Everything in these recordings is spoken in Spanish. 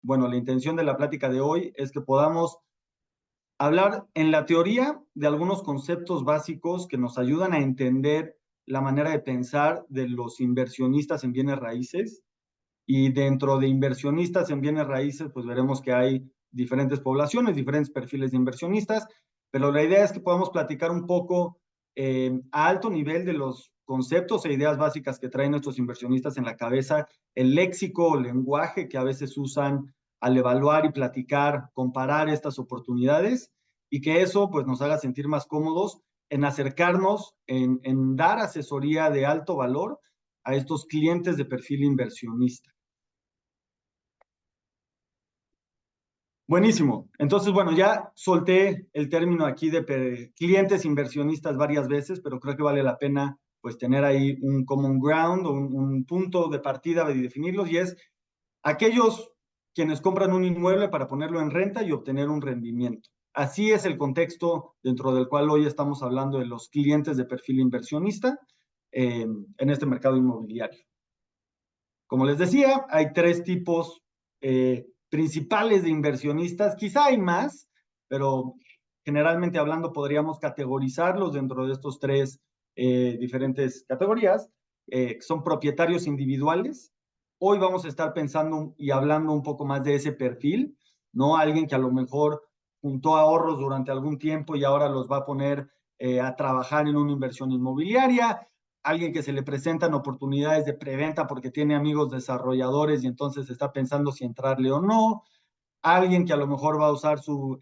bueno, la intención de la plática de hoy es que podamos hablar en la teoría de algunos conceptos básicos que nos ayudan a entender la manera de pensar de los inversionistas en bienes raíces. Y dentro de inversionistas en bienes raíces, pues veremos que hay diferentes poblaciones, diferentes perfiles de inversionistas, pero la idea es que podamos platicar un poco a alto nivel de los conceptos e ideas básicas que traen nuestros inversionistas en la cabeza, el léxico o lenguaje que a veces usan al evaluar y platicar, comparar estas oportunidades, y que eso pues nos haga sentir más cómodos en acercarnos, en dar asesoría de alto valor a estos clientes de perfil inversionista. Buenísimo. Entonces, bueno, ya solté el término aquí de clientes inversionistas varias veces, pero creo que vale la pena pues tener ahí un common ground o un punto de partida de definirlos, y es aquellos quienes compran un inmueble para ponerlo en renta y obtener un rendimiento. Así es el contexto dentro del cual hoy estamos hablando de los clientes de perfil inversionista en este mercado inmobiliario. Como les decía, hay tres tipos principales de inversionistas. Quizá hay más, pero generalmente hablando podríamos categorizarlos dentro de estos tres diferentes categorías. Son propietarios individuales. Hoy vamos a estar pensando y hablando un poco más de ese perfil, ¿no? Alguien que a lo mejor juntó ahorros durante algún tiempo y ahora los va a poner a trabajar en una inversión inmobiliaria, alguien que se le presentan oportunidades de preventa porque tiene amigos desarrolladores y entonces está pensando si entrarle o no, alguien que a lo mejor va a usar su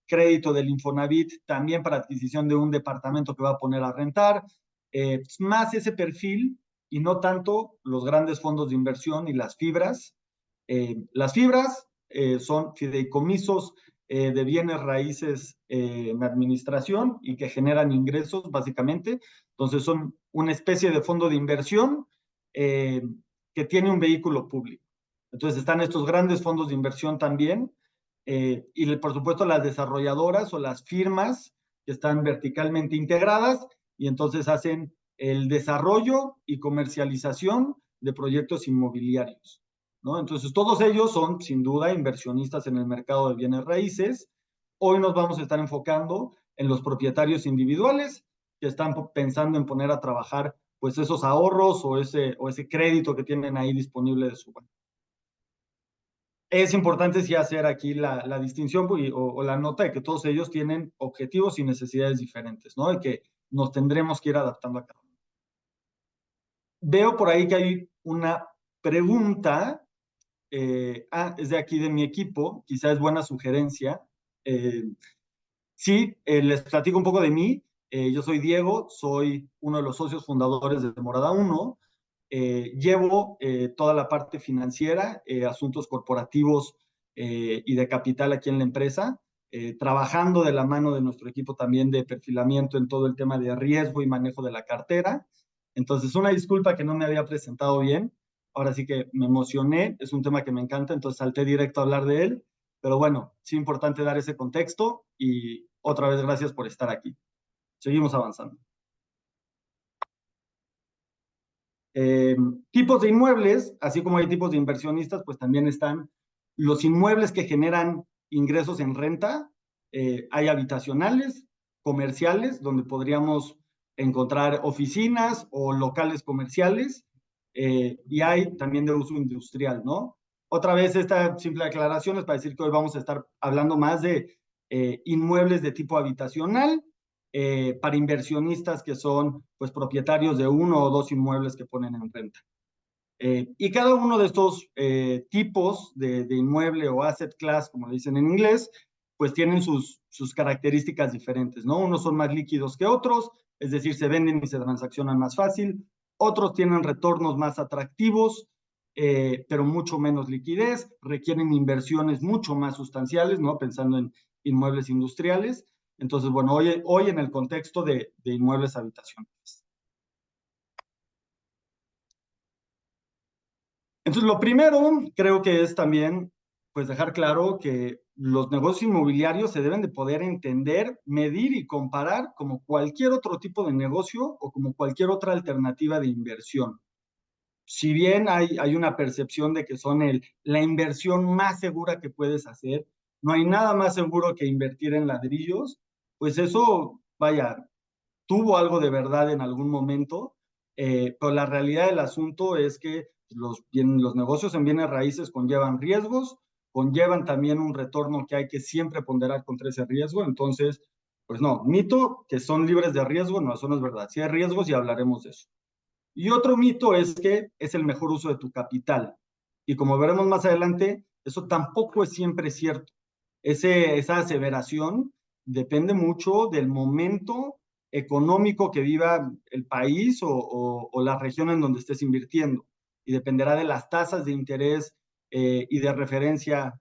crédito del Infonavit también para adquisición de un departamento que va a poner a rentar, más ese perfil y no tanto los grandes fondos de inversión y las fibras. Las fibras son fideicomisos de bienes raíces en administración y que generan ingresos básicamente. Entonces son una especie de fondo de inversión eh, que tiene un vehículo público. Entonces están estos grandes fondos de inversión también y por supuesto las desarrolladoras o las firmas que están verticalmente integradas y entonces hacen el desarrollo y comercialización de proyectos inmobiliarios, ¿no? Entonces todos ellos son sin duda inversionistas en el mercado de bienes raíces. Hoy nos vamos a estar enfocando en los propietarios individuales que están pensando en poner a trabajar pues esos ahorros o ese crédito que tienen ahí disponible de su banco. Es importante sí hacer aquí la distinción o la nota de que todos ellos tienen objetivos y necesidades diferentes, ¿no? Y que nos tendremos que ir adaptando a cada uno. Veo por ahí que hay una pregunta, es de aquí de mi equipo, quizás es buena sugerencia. Eh, sí, les platico un poco de mí. Yo soy Diego, soy uno de los socios fundadores de Morada 1. Llevo toda la parte financiera, asuntos corporativos y de capital aquí en la empresa, trabajando de la mano de nuestro equipo también de perfilamiento en todo el tema de riesgo y manejo de la cartera. Entonces, una disculpa que no me había presentado bien. Ahora sí que me emocioné, es un tema que me encanta, entonces salté directo a hablar de él. Pero bueno, sí es importante dar ese contexto y otra vez gracias por estar aquí. Seguimos avanzando. Eh, Tipos de inmuebles, así como hay tipos de inversionistas, pues también están los inmuebles que generan ingresos en renta. Hay habitacionales, comerciales, donde podríamos encontrar oficinas o locales comerciales, y hay también de uso industrial, ¿no? Otra vez, esta simple aclaración es para decir que hoy vamos a estar hablando más de inmuebles de tipo habitacional para inversionistas que son pues propietarios de uno o dos inmuebles que ponen en renta. Y cada uno de estos tipos de inmueble o asset class, como le dicen en inglés, pues tienen sus características diferentes, ¿no? Unos son más líquidos que otros, es decir, se venden y se transaccionan más fácil. Otros tienen retornos más atractivos, pero mucho menos liquidez, requieren inversiones mucho más sustanciales, ¿no? Pensando en inmuebles industriales. Entonces, bueno, hoy en el contexto de inmuebles habitacionales. Entonces, lo primero creo que es también, pues, dejar claro que los negocios inmobiliarios se deben de poder entender, medir y comparar como cualquier otro tipo de negocio o como cualquier otra alternativa de inversión. si bien hay una percepción de que son la inversión más segura que puedes hacer, no hay nada más seguro que invertir en ladrillos, pues eso, vaya, tuvo algo de verdad en algún momento, pero la realidad del asunto es que los negocios en bienes raíces conllevan riesgos, conllevan también un retorno que hay que siempre ponderar contra ese riesgo. Entonces, pues no, mito que son libres de riesgo, no, eso no es verdad. Sí hay riesgos y hablaremos de eso. Y otro mito es que es el mejor uso de tu capital. Y como veremos más adelante, eso tampoco es siempre cierto. Esa aseveración depende mucho del momento económico que viva el país o la región en donde estés invirtiendo. Y dependerá de las tasas de interés y de referencia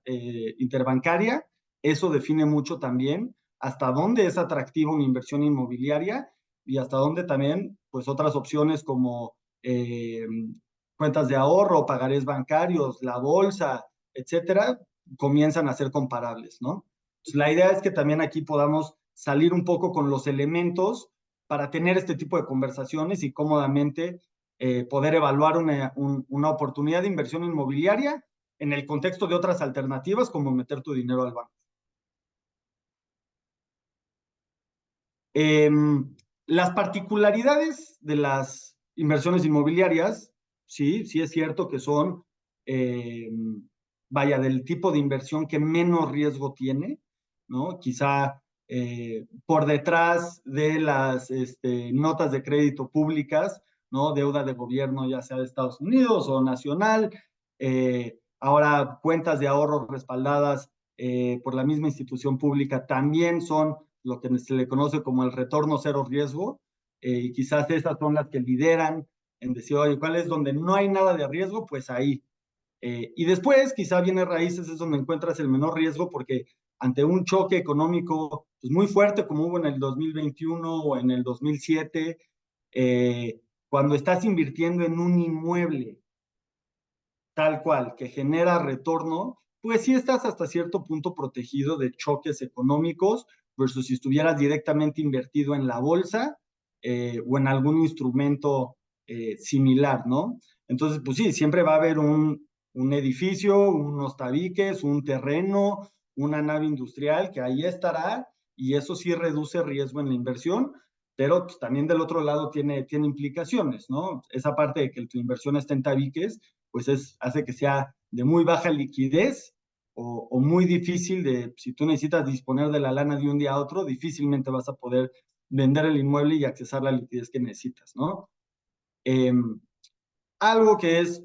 interbancaria. Eso define mucho también hasta dónde es atractiva una inversión inmobiliaria y hasta dónde también, pues otras opciones como cuentas de ahorro, pagarés bancarios, la bolsa, etcétera, comienzan a ser comparables, ¿no? Pues la idea es que también aquí podamos salir un poco con los elementos para tener este tipo de conversaciones y cómodamente poder evaluar una oportunidad de inversión inmobiliaria en el contexto de otras alternativas como meter tu dinero al banco. Eh, las particularidades de las inversiones inmobiliarias, sí, sí es cierto que son, eh, vaya, del tipo de inversión que menos riesgo tiene, ¿no? Quizá por detrás de las notas de crédito públicas, ¿no? Deuda de gobierno, ya sea de Estados Unidos o nacional, ahora cuentas de ahorro respaldadas por la misma institución pública también son lo que se le conoce como el retorno cero riesgo, y quizás estas son las que lideran en decir, oye, ¿cuál es donde no hay nada de riesgo? Pues ahí. Y después, quizá viene raíces, es donde encuentras el menor riesgo, porque ante un choque económico pues, muy fuerte, como hubo en el 2021 o en el 2007, cuando estás invirtiendo en un inmueble tal cual, que genera retorno, pues sí estás hasta cierto punto protegido de choques económicos versus si estuvieras directamente invertido en la bolsa o en algún instrumento similar, ¿no? Entonces, pues sí, siempre va a haber un edificio, unos tabiques, un terreno, una nave industrial que ahí estará y eso sí reduce riesgo en la inversión, pero pues, también del otro lado tiene implicaciones, ¿no? Esa parte de que tu inversión esté en tabiques, pues hace que sea de muy baja liquidez o muy difícil si tú necesitas disponer de la lana de un día a otro, difícilmente vas a poder vender el inmueble y accesar la liquidez que necesitas, ¿no? Eh, algo que es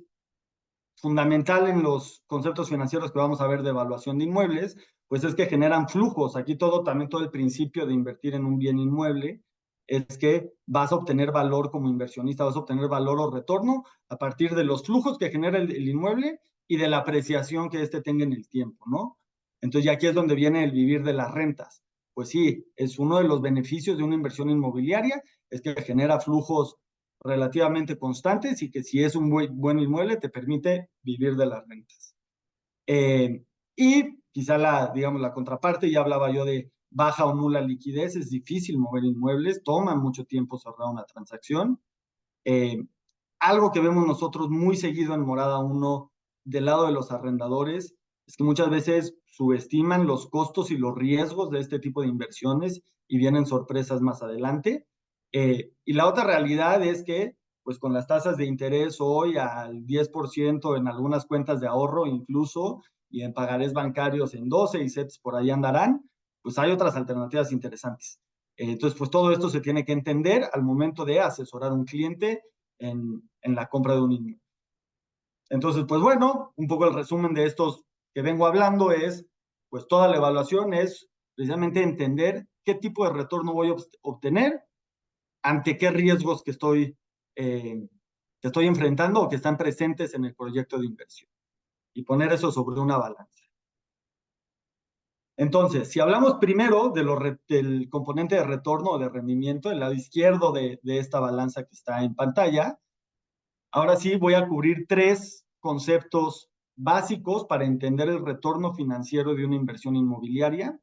fundamental en los conceptos financieros que vamos a ver de evaluación de inmuebles, pues es que generan flujos. Aquí también todo el principio de invertir en un bien inmueble es que vas a obtener valor como inversionista, vas a obtener valor o retorno a partir de los flujos que genera el inmueble y de la apreciación que éste tenga en el tiempo, ¿no? Entonces, ya aquí es donde viene el vivir de las rentas. Pues sí, es uno de los beneficios de una inversión inmobiliaria, es que genera flujos relativamente constantes y que si es un buen inmueble te permite vivir de las rentas. Y quizá digamos, la contraparte, ya hablaba yo de baja o nula liquidez, es difícil mover inmuebles, toma mucho tiempo cerrar una transacción. Eh, algo que vemos nosotros muy seguido en Morada 1 del lado de los arrendadores es que muchas veces subestiman los costos y los riesgos de este tipo de inversiones y vienen sorpresas más adelante. Y la otra realidad es que, pues con las tasas de interés hoy al 10% en algunas cuentas de ahorro incluso, y en pagarés bancarios en 12 y CETES por ahí andarán, pues hay otras alternativas interesantes. Entonces, pues todo esto se tiene que entender al momento de asesorar a un cliente en la compra de un inmueble. Entonces, pues bueno, un poco el resumen de estos que vengo hablando es, pues toda la evaluación es precisamente entender qué tipo de retorno voy a obtener, ante qué riesgos que estoy enfrentando o que están presentes en el proyecto de inversión y poner eso sobre una balanza. Entonces, si hablamos primero del componente de retorno o de rendimiento, el lado izquierdo de esta balanza que está en pantalla, ahora sí voy a cubrir tres conceptos básicos para entender el retorno financiero de una inversión inmobiliaria.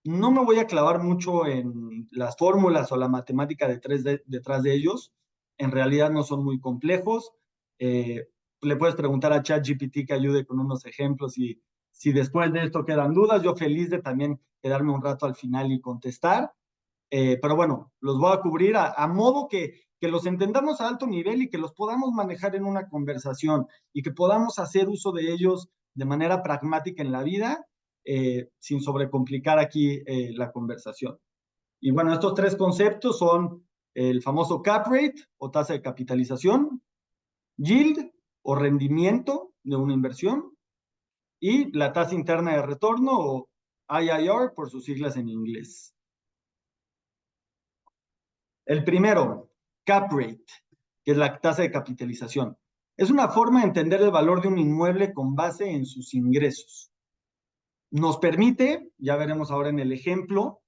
No me voy a clavar mucho en las fórmulas o la matemática detrás de ellos. En realidad no son muy complejos. Eh, Le puedes preguntar a ChatGPT que ayude con unos ejemplos y si después de esto quedan dudas, yo feliz de también quedarme un rato al final y contestar. Pero bueno, los voy a cubrir a modo que los entendamos a alto nivel y que los podamos manejar en una conversación y que podamos hacer uso de ellos de manera pragmática en la vida, sin sobrecomplicar aquí la conversación. Y bueno, estos tres conceptos son el famoso cap rate o tasa de capitalización, yield o rendimiento de una inversión y la tasa interna de retorno o IIR por sus siglas en inglés. El primero, cap rate, que es la tasa de capitalización. Es una forma de entender el valor de un inmueble con base en sus ingresos. Nos permite, ya veremos ahora en el ejemplo,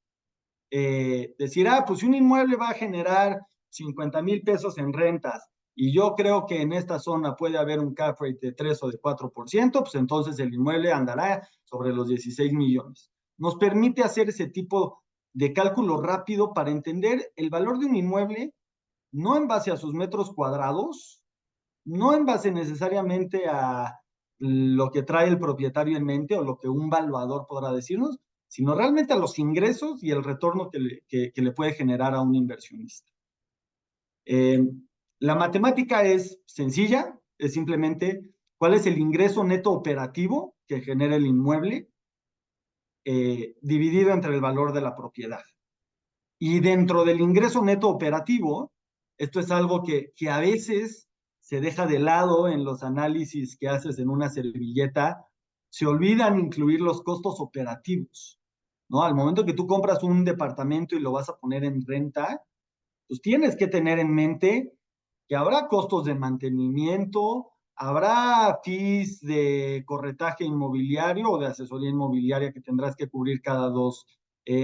decir, pues si un inmueble va a generar 50,000 pesos en rentas y yo creo que en esta zona puede haber un cap rate de 3 o de 4%, pues entonces el inmueble andará sobre los 16 millones. Nos permite hacer ese tipo de cálculo rápido para entender el valor de un inmueble, no en base a sus metros cuadrados, no en base necesariamente a lo que trae el propietario en mente o lo que un valuador podrá decirnos, sino realmente a los ingresos y el retorno que le puede generar a un inversionista. La matemática es sencilla, es simplemente cuál es el ingreso neto operativo que genera el inmueble dividido entre el valor de la propiedad. Y dentro del ingreso neto operativo, esto es algo que a veces se deja de lado en los análisis que haces en una servilleta, se olvidan incluir los costos operativos, ¿no? Al momento que tú compras un departamento y lo vas a poner en renta, pues tienes que tener en mente que habrá costos de mantenimiento, habrá fees de corretaje inmobiliario o de asesoría inmobiliaria que tendrás que cubrir cada 2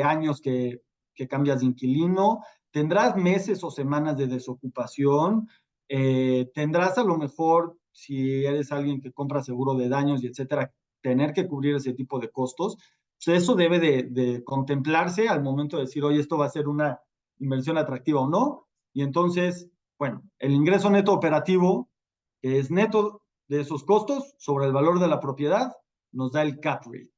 años que cambias de inquilino, tendrás meses o semanas de desocupación, tendrás a lo mejor, si eres alguien que compra seguro de daños y etcétera, tener que cubrir ese tipo de costos. Entonces, eso debe de contemplarse al momento de decir, oye, esto va a ser una inversión atractiva o no. Y entonces, bueno, el ingreso neto operativo, que es neto de esos costos sobre el valor de la propiedad, nos da el cap rate.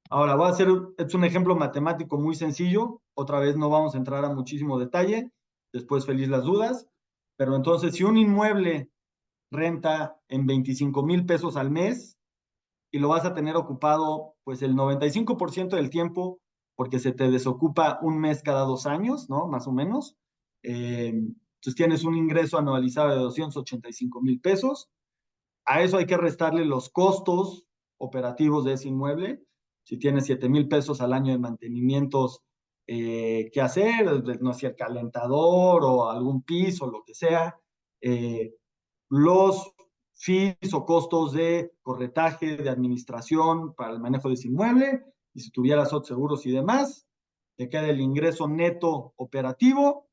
Ahora, voy a hacer, es un ejemplo matemático muy sencillo. Otra vez no vamos a entrar a muchísimo detalle. Después, feliz las dudas. Pero entonces, si un inmueble renta en 25,000 pesos al mes y lo vas a tener ocupado pues el 95% del tiempo porque se te desocupa un mes cada 2 años, ¿no? Más o menos. Entonces tienes un ingreso anualizado de 285,000 pesos. A eso hay que restarle los costos operativos de ese inmueble. Si tienes 7,000 pesos al año de mantenimientos que hacer, no sé, el calentador o algún piso, lo que sea, los fees o costos de corretaje, de administración para el manejo de ese inmueble, y si tuvieras otros seguros y demás, te queda el ingreso neto operativo,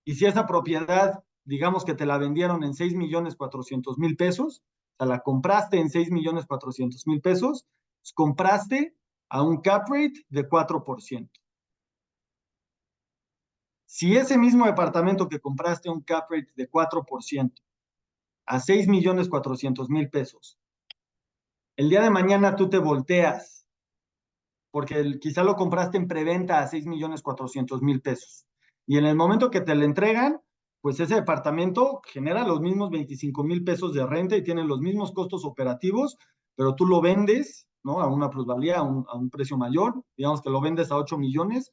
y si esa propiedad, digamos que te la vendieron en 6,400,000 pesos, o sea, la compraste en 6,400,000 pesos, pues compraste a un cap rate de 4%. Si ese mismo departamento que compraste a un cap rate de 4% a 6,400,000 pesos, el día de mañana tú te volteas, porque quizá lo compraste en preventa a 6,400,000 pesos. Y en el momento que te lo entregan, pues ese departamento genera los mismos 25,000 pesos de renta y tiene los mismos costos operativos, pero tú lo vendes, ¿no? A una plusvalía, a un precio mayor, digamos que lo vendes a 8 millones.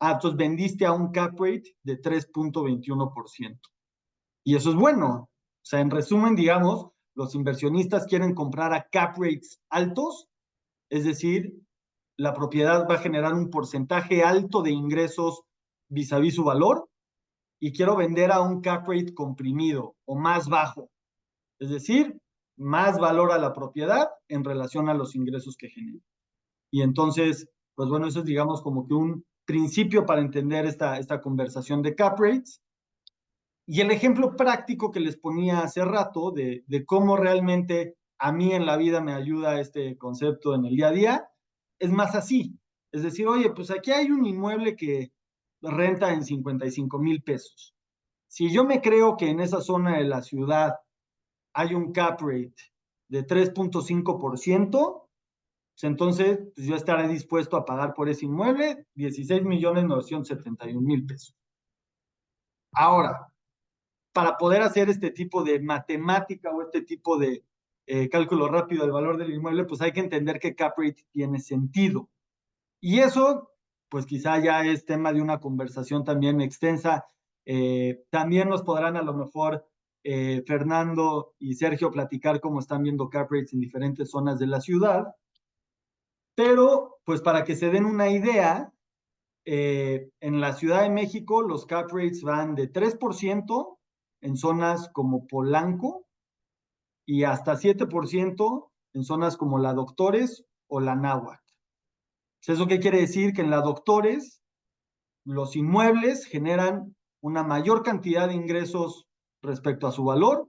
Entonces vendiste a un cap rate de 3,21%. Y eso es bueno. O sea, en resumen, digamos, los inversionistas quieren comprar a cap rates altos, es decir, la propiedad va a generar un porcentaje alto de ingresos vis a vis su valor, y quiero vender a un cap rate comprimido o más bajo, es decir, más valor a la propiedad en relación a los ingresos que genera. Y entonces, pues bueno, eso es digamos como que un principio para entender esta conversación de cap rates. Y el ejemplo práctico que les ponía hace rato de cómo realmente a mí en la vida me ayuda este concepto en el día a día, es más así. Es decir, oye, pues aquí hay un inmueble que renta en 55,000 pesos. Si yo me creo que en esa zona de la ciudad hay un cap rate de 3.5%, pues entonces pues yo estaré dispuesto a pagar por ese inmueble 16.971.000 pesos. Ahora, para poder hacer este tipo de matemática o este tipo de cálculo rápido del valor del inmueble, pues hay que entender que cap rate tiene sentido. Y eso, pues quizá ya es tema de una conversación también extensa. También nos podrán a lo mejor Fernando y Sergio platicar cómo están viendo cap rates en diferentes zonas de la ciudad. Pero, pues para que se den una idea, en la Ciudad de México los cap rates van de 3% en zonas como Polanco y hasta 7% en zonas como la Doctores o la Náhuac. ¿Eso qué quiere decir? Que en la Doctores los inmuebles generan una mayor cantidad de ingresos respecto a su valor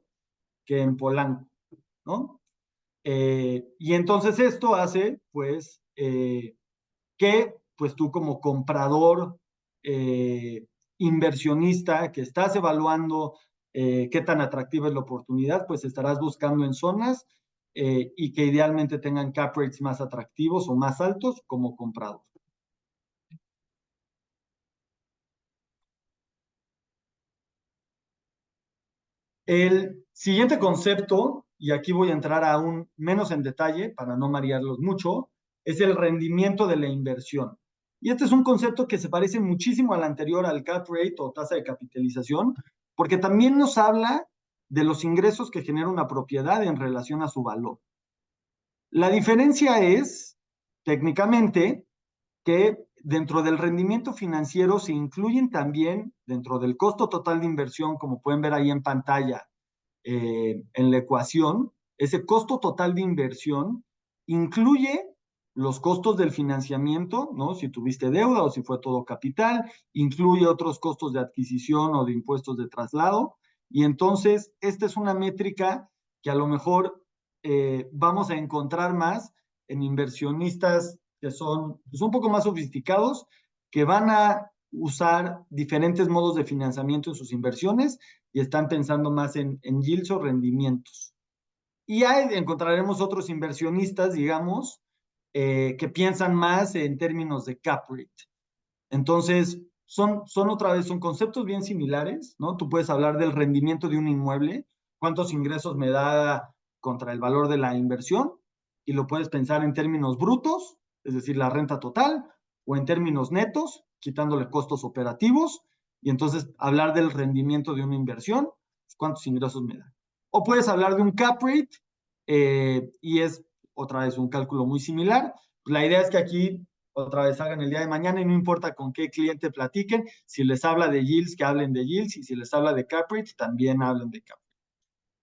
que en Polanco, ¿no? Y entonces esto hace, pues, que pues tú como comprador, inversionista, que estás evaluando qué tan atractiva es la oportunidad, pues estarás buscando en zonas y que idealmente tengan cap rates más atractivos o más altos como comprador. El siguiente concepto, y aquí voy a entrar aún menos en detalle para no marearlos mucho, es el rendimiento de la inversión. Y este es un concepto que se parece muchísimo al anterior, al cap rate o tasa de capitalización, porque también nos habla de los ingresos que genera una propiedad en relación a su valor. La diferencia es, técnicamente, que dentro del rendimiento financiero se incluyen también, dentro del costo total de inversión, como pueden ver ahí en pantalla, en la ecuación, ese costo total de inversión incluye los costos del financiamiento, ¿no? Si tuviste deuda o si fue todo capital, incluye otros costos de adquisición o de impuestos de traslado. Y entonces, esta es una métrica que a lo mejor vamos a encontrar más en inversionistas que son pues, un poco más sofisticados, que van a usar diferentes modos de financiamiento en sus inversiones y están pensando más en yields o rendimientos. Y ahí encontraremos otros inversionistas, digamos, que piensan más en términos de cap rate. Entonces, son otra vez, son conceptos bien similares, ¿no? Tú puedes hablar del rendimiento de un inmueble, cuántos ingresos me da contra el valor de la inversión, y lo puedes pensar en términos brutos, es decir, la renta total, o en términos netos, quitándole costos operativos, y entonces hablar del rendimiento de una inversión, cuántos ingresos me da. O puedes hablar de un cap rate, y es otra vez un cálculo muy similar. La idea es que aquí otra vez hagan el día de mañana y no importa con qué cliente platiquen, si les habla de yields, que hablen de yields, y si les habla de cap rate, también hablen de cap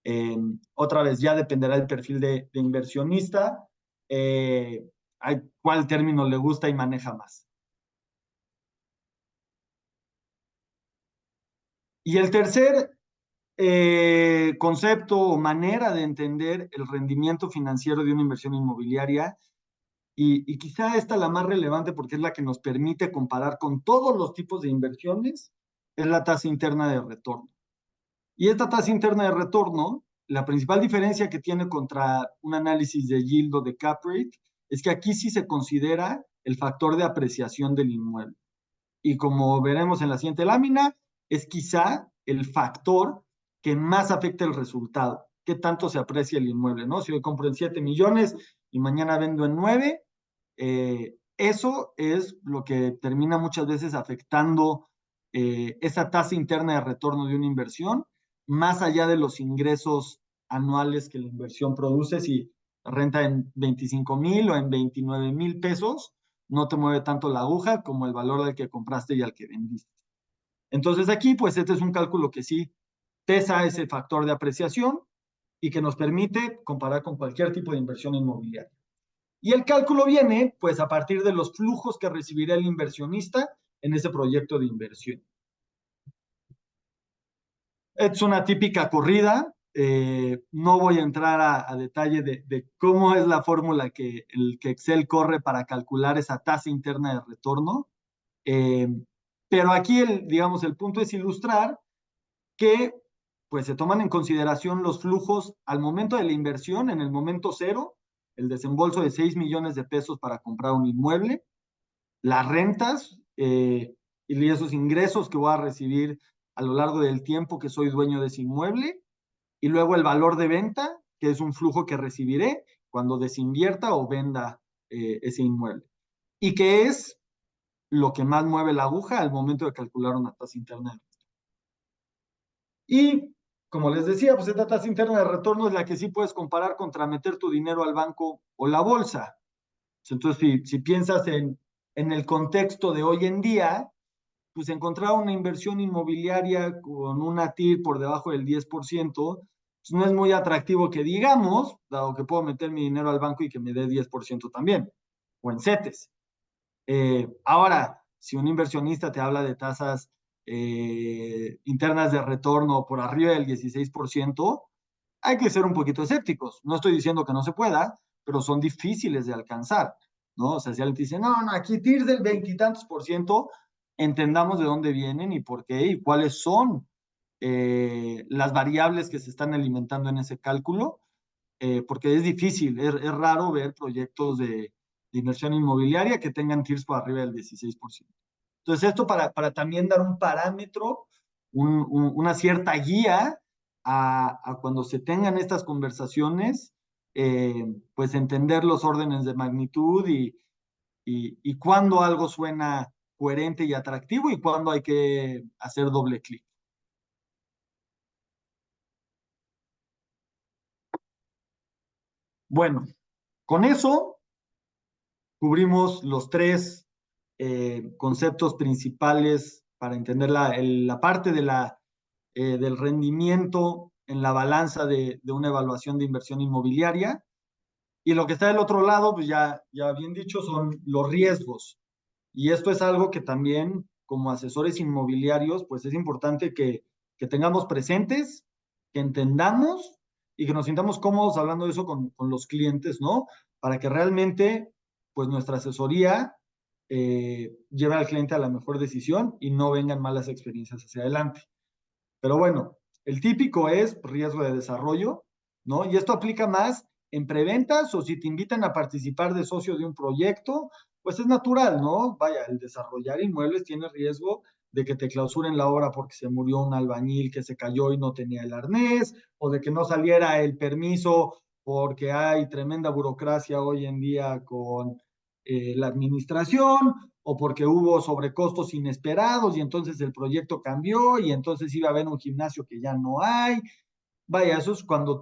rate. Otra vez, ya dependerá del perfil de inversionista, cuál término le gusta y maneja más. Y el tercer concepto o manera de entender el rendimiento financiero de una inversión inmobiliaria, y quizá esta la más relevante porque es la que nos permite comparar con todos los tipos de inversiones, es la tasa interna de retorno. Y esta tasa interna de retorno, la principal diferencia que tiene contra un análisis de yield o de cap rate, es que aquí sí se considera el factor de apreciación del inmueble. Y como veremos en la siguiente lámina, es quizá el factor que más afecta el resultado. ¿Qué tanto se aprecia el inmueble? ¿No? Si hoy compro en 7 millones y mañana vendo en 9, eso es lo que termina muchas veces afectando esa tasa interna de retorno de una inversión, más allá de los ingresos anuales que la inversión produce. Si renta en 25,000 o en 29,000 pesos, no te mueve tanto la aguja como el valor del que compraste y al que vendiste. Entonces aquí, pues este es un cálculo que sí pesa ese factor de apreciación y que nos permite comparar con cualquier tipo de inversión inmobiliaria. Y el cálculo viene, pues, a partir de los flujos que recibirá el inversionista en ese proyecto de inversión. Es una típica corrida. No voy a entrar a detalle de cómo es la fórmula que Excel corre para calcular esa tasa interna de retorno. Eh, pero aquí, digamos, el punto es ilustrar que pues se toman en consideración los flujos al momento de la inversión, en el momento cero, el desembolso de 6 millones de pesos para comprar un inmueble, las rentas y esos ingresos que voy a recibir a lo largo del tiempo que soy dueño de ese inmueble, y luego el valor de venta, que es un flujo que recibiré cuando desinvierta o venda ese inmueble. Y que es lo que más mueve la aguja al momento de calcular una tasa interna de retorno. Y como les decía, pues esta tasa interna de retorno es la que sí puedes comparar contra meter tu dinero al banco o la bolsa. Entonces, si piensas en el contexto de hoy en día, pues encontrar una inversión inmobiliaria con una TIR por debajo del 10%, pues no es muy atractivo que digamos, dado que puedo meter mi dinero al banco y que me dé 10% también, o en CETES. Ahora, si un inversionista te habla de tasas internas de retorno por arriba del 16%, hay que ser un poquito escépticos. No estoy diciendo que no se pueda, pero son difíciles de alcanzar, ¿no? O sea, si alguien te dice, no, no, aquí TIR del veintitantos por ciento, entendamos de dónde vienen y por qué y cuáles son las variables que se están alimentando en ese cálculo, porque es difícil, es raro ver proyectos de inversión inmobiliaria que tengan TIRs por arriba del 16%. Entonces, esto para también dar un parámetro, una cierta guía a cuando se tengan estas conversaciones, pues entender los órdenes de magnitud y cuándo algo suena coherente y atractivo y cuándo hay que hacer doble clic. Bueno, con eso cubrimos los tres conceptos principales para entender la parte del rendimiento en la balanza de una evaluación de inversión inmobiliaria. Y lo que está del otro lado, pues ya bien dicho, son los riesgos. Y esto es algo que también como asesores inmobiliarios, pues es importante que tengamos presentes, que entendamos y que nos sintamos cómodos hablando de eso con los clientes, ¿no? Para que realmente, pues nuestra asesoría lleve al cliente a la mejor decisión y no vengan malas experiencias hacia adelante. Pero bueno, el típico es riesgo de desarrollo, ¿no? Y esto aplica más en preventas o si te invitan a participar de socio de un proyecto, pues es natural, ¿no? Vaya, el desarrollar inmuebles tiene riesgo de que te clausuren la obra porque se murió un albañil que se cayó y no tenía el arnés, o de que no saliera el permiso porque hay tremenda burocracia hoy en día con la administración, o porque hubo sobrecostos inesperados y entonces el proyecto cambió y entonces iba a haber un gimnasio que ya no hay. Vaya, eso es cuando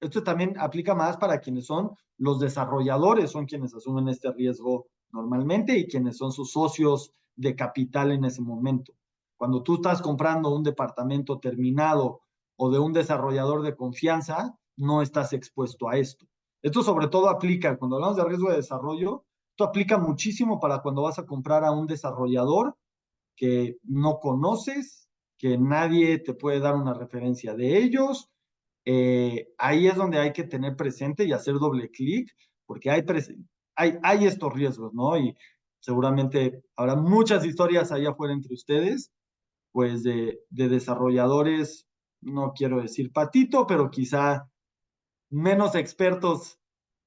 esto también aplica más para quienes son los desarrolladores, son quienes asumen este riesgo normalmente y quienes son sus socios de capital en ese momento. Cuando tú estás comprando un departamento terminado o de un desarrollador de confianza, no estás expuesto a esto. Esto sobre todo aplica, cuando hablamos de riesgo de desarrollo, esto aplica muchísimo para cuando vas a comprar a un desarrollador que no conoces, que nadie te puede dar una referencia de ellos. Ahí es donde hay que tener presente y hacer doble clic, porque hay estos riesgos, ¿no? Y seguramente habrá muchas historias allá afuera entre ustedes, pues de desarrolladores, no quiero decir patito, pero quizá menos expertos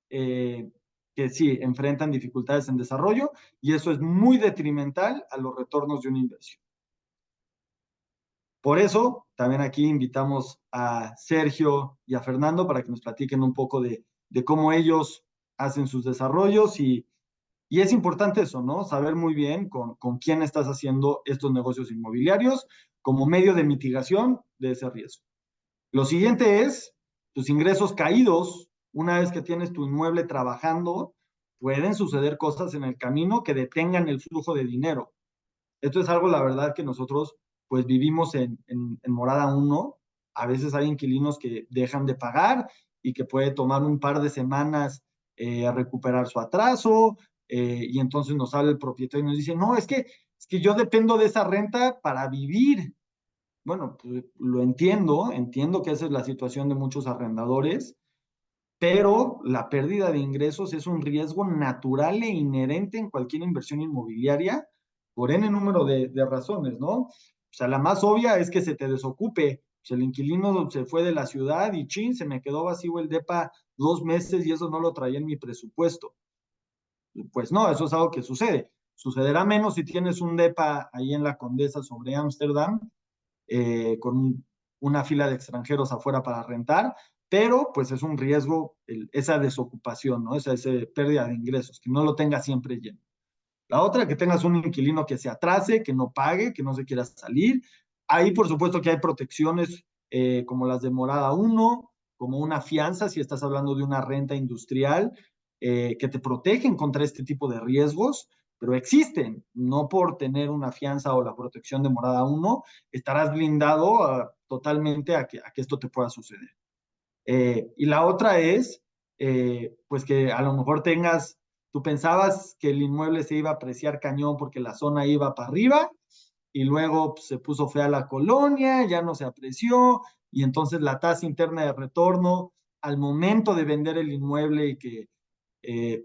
que sí enfrentan dificultades en desarrollo y eso es muy detrimental a los retornos de una inversión. Por eso, también aquí invitamos a Sergio y a Fernando para que nos platiquen un poco de cómo ellos hacen sus desarrollos y es importante eso, ¿no? Saber muy bien con quién estás haciendo estos negocios inmobiliarios como medio de mitigación de ese riesgo. Lo siguiente es tus ingresos caídos. Una vez que tienes tu inmueble trabajando, pueden suceder cosas en el camino que detengan el flujo de dinero. Esto es algo, la verdad, que nosotros pues vivimos en Morada 1. A veces hay inquilinos que dejan de pagar y que puede tomar un par de semanas recuperar su atraso y entonces nos sale el propietario y nos dice, no, es que yo dependo de esa renta para vivir. Bueno, pues lo entiendo que esa es la situación de muchos arrendadores, pero la pérdida de ingresos es un riesgo natural e inherente en cualquier inversión inmobiliaria por N número de razones, ¿no? O sea, la más obvia es que se te desocupe Pues el inquilino se fue de la ciudad y chin, se me quedó vacío el depa 2 meses y eso no lo traía en mi presupuesto. Pues no, eso es algo que sucede. Sucederá menos si tienes un depa ahí en la Condesa sobre Ámsterdam, con una fila de extranjeros afuera para rentar, pero pues es un riesgo esa desocupación, ¿no? Esa pérdida de ingresos, que no lo tengas siempre lleno. La otra, que tengas un inquilino que se atrase, que no pague, que no se quiera salir. Ahí, por supuesto, que hay protecciones como las de morada uno, como una fianza, si estás hablando de una renta industrial, que te protegen contra este tipo de riesgos, pero existen. No por tener una fianza o la protección de morada uno estarás blindado totalmente a que esto te pueda suceder. Y la otra es, pues que a lo mejor tú pensabas que el inmueble se iba a apreciar cañón porque la zona iba para arriba y luego pues, se puso fea la colonia, ya no se apreció y entonces la tasa interna de retorno al momento de vender el inmueble y que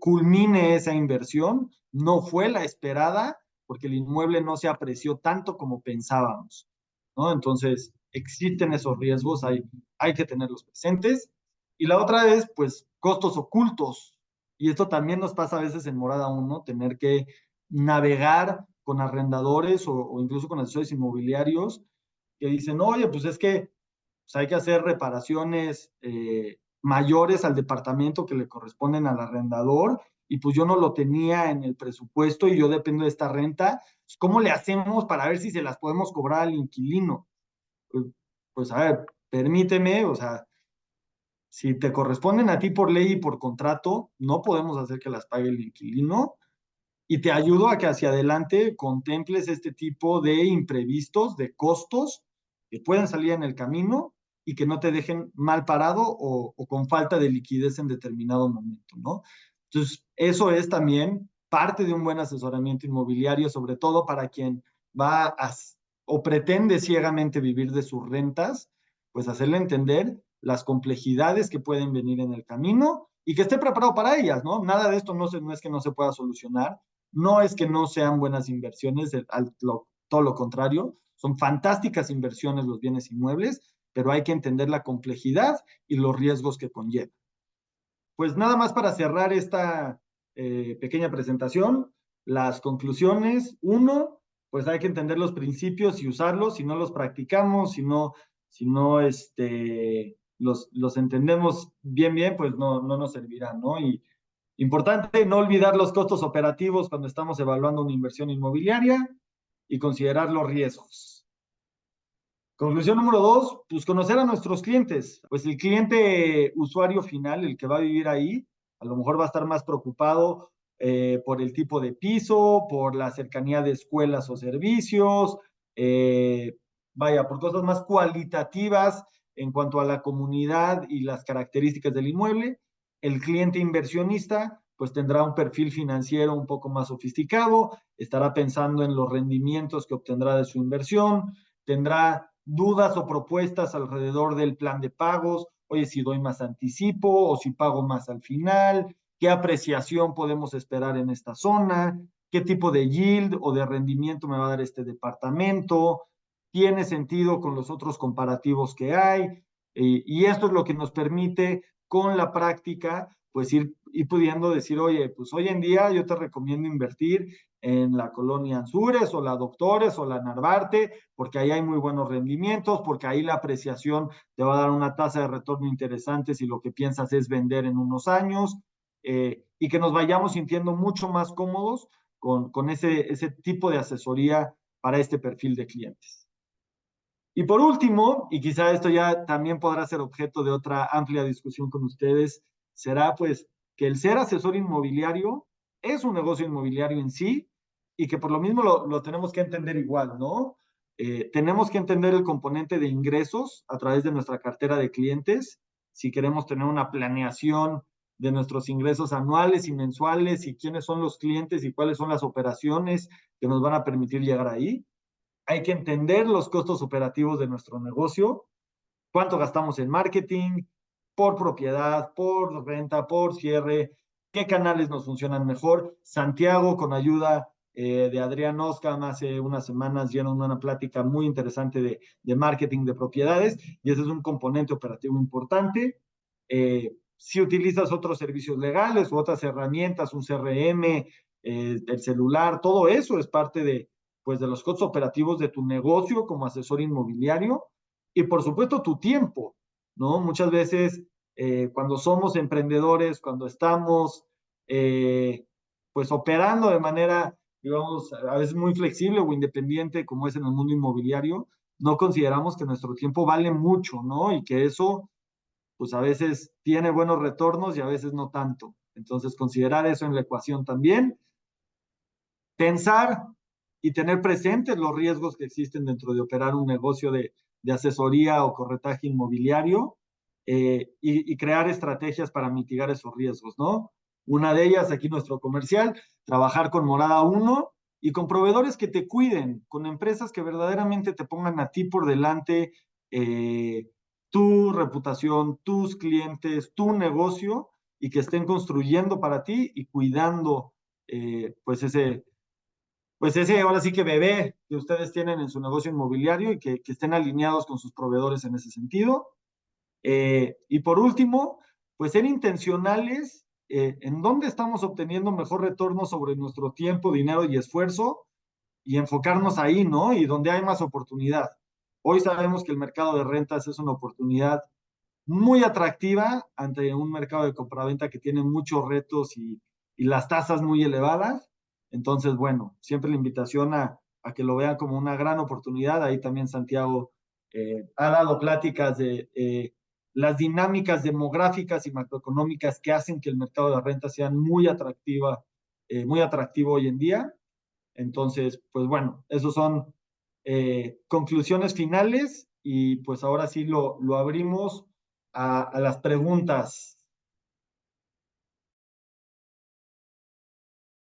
culmine esa inversión no fue la esperada porque el inmueble no se apreció tanto como pensábamos, ¿no? Entonces, existen esos riesgos, hay que tenerlos presentes. Y la otra es, pues, costos ocultos. Y esto también nos pasa a veces en Morada uno, tener que navegar con arrendadores o incluso con asesores inmobiliarios que dicen, oye, pues es que pues hay que hacer reparaciones mayores al departamento que le corresponden al arrendador y pues yo no lo tenía en el presupuesto y yo dependo de esta renta. ¿Cómo le hacemos para ver si se las podemos cobrar al inquilino? Pues, pues a ver, permíteme, o sea, si te corresponden a ti por ley y por contrato, no podemos hacer que las pague el inquilino y te ayudo a que hacia adelante contemples este tipo de imprevistos, de costos que pueden salir en el camino y que no te dejen mal parado o con falta de liquidez en determinado momento, ¿no? Entonces, eso es también parte de un buen asesoramiento inmobiliario, sobre todo para quien va o pretende ciegamente vivir de sus rentas, pues hacerle entender las complejidades que pueden venir en el camino y que esté preparado para ellas, ¿no? Nada de esto no es que no se pueda solucionar, no es que no sean buenas inversiones, todo lo contrario, son fantásticas inversiones los bienes inmuebles, pero hay que entender la complejidad y los riesgos que conlleva. Pues nada más para cerrar esta pequeña presentación, las conclusiones. Uno, pues hay que entender los principios y usarlos. Si no los practicamos, si no los entendemos bien, pues no nos servirán, ¿no? Y importante no olvidar los costos operativos cuando estamos evaluando una inversión inmobiliaria y considerar los riesgos. Conclusión número 2, pues conocer a nuestros clientes. Pues el cliente usuario final, el que va a vivir ahí, a lo mejor va a estar más preocupado por el tipo de piso, por la cercanía de escuelas o servicios, vaya, por cosas más cualitativas en cuanto a la comunidad y las características del inmueble. El cliente inversionista pues tendrá un perfil financiero un poco más sofisticado, estará pensando en los rendimientos que obtendrá de su inversión, tendrá dudas o propuestas alrededor del plan de pagos, oye, si doy más anticipo o si pago más al final, qué apreciación podemos esperar en esta zona, qué tipo de yield o de rendimiento me va a dar este departamento, tiene sentido con los otros comparativos que hay, y esto es lo que nos permite con la práctica, pues ir pudiendo decir, oye, pues hoy en día yo te recomiendo invertir en la colonia Anzures o la Doctores o la Narvarte, porque ahí hay muy buenos rendimientos, porque ahí la apreciación te va a dar una tasa de retorno interesante si lo que piensas es vender en unos años, y que nos vayamos sintiendo mucho más cómodos con ese tipo de asesoría para este perfil de clientes. Y por último, y quizá esto ya también podrá ser objeto de otra amplia discusión con ustedes, será pues que el ser asesor inmobiliario es un negocio inmobiliario en sí y que por lo mismo lo tenemos que entender igual, ¿no? Tenemos que entender el componente de ingresos a través de nuestra cartera de clientes, si queremos tener una planeación de nuestros ingresos anuales y mensuales y quiénes son los clientes y cuáles son las operaciones que nos van a permitir llegar ahí. Hay que entender los costos operativos de nuestro negocio, cuánto gastamos en marketing, por propiedad, por renta, por cierre, qué canales nos funcionan mejor. Santiago, con ayuda de Adrián Oskam hace unas semanas dieron una plática muy interesante de marketing de propiedades y ese es un componente operativo importante. Si utilizas otros servicios legales u otras herramientas, un CRM, el celular, todo eso es parte pues, de los costos operativos de tu negocio como asesor inmobiliario y por supuesto tu tiempo, ¿no? Muchas veces cuando somos emprendedores, cuando estamos pues operando de manera, digamos, a veces muy flexible o independiente como es en el mundo inmobiliario, no consideramos que nuestro tiempo vale mucho, ¿no? Y que eso pues a veces tiene buenos retornos y a veces no tanto. Entonces, considerar eso en la ecuación también. Pensar y tener presentes los riesgos que existen dentro de operar un negocio de asesoría o corretaje inmobiliario y crear estrategias para mitigar esos riesgos, ¿no? Una de ellas, aquí nuestro comercial, trabajar con Morada 1 y con proveedores que te cuiden, con empresas que verdaderamente te pongan a ti por delante tu reputación, tus clientes, tu negocio y que estén construyendo para ti y cuidando pues ese ahora sí que bebé que ustedes tienen en su negocio inmobiliario y que estén alineados con sus proveedores en ese sentido. Y por último, pues ser intencionales en dónde estamos obteniendo mejor retorno sobre nuestro tiempo, dinero y esfuerzo y enfocarnos ahí, ¿no? Y donde hay más oportunidad. Hoy sabemos que el mercado de rentas es una oportunidad muy atractiva ante un mercado de compraventa que tiene muchos retos y las tasas muy elevadas. Entonces, bueno, siempre la invitación a que lo vean como una gran oportunidad. Ahí también Santiago ha dado pláticas de las dinámicas demográficas y macroeconómicas que hacen que el mercado de renta sea muy atractivo hoy en día. Entonces, pues bueno, esos son conclusiones finales y pues ahora sí lo abrimos a las preguntas.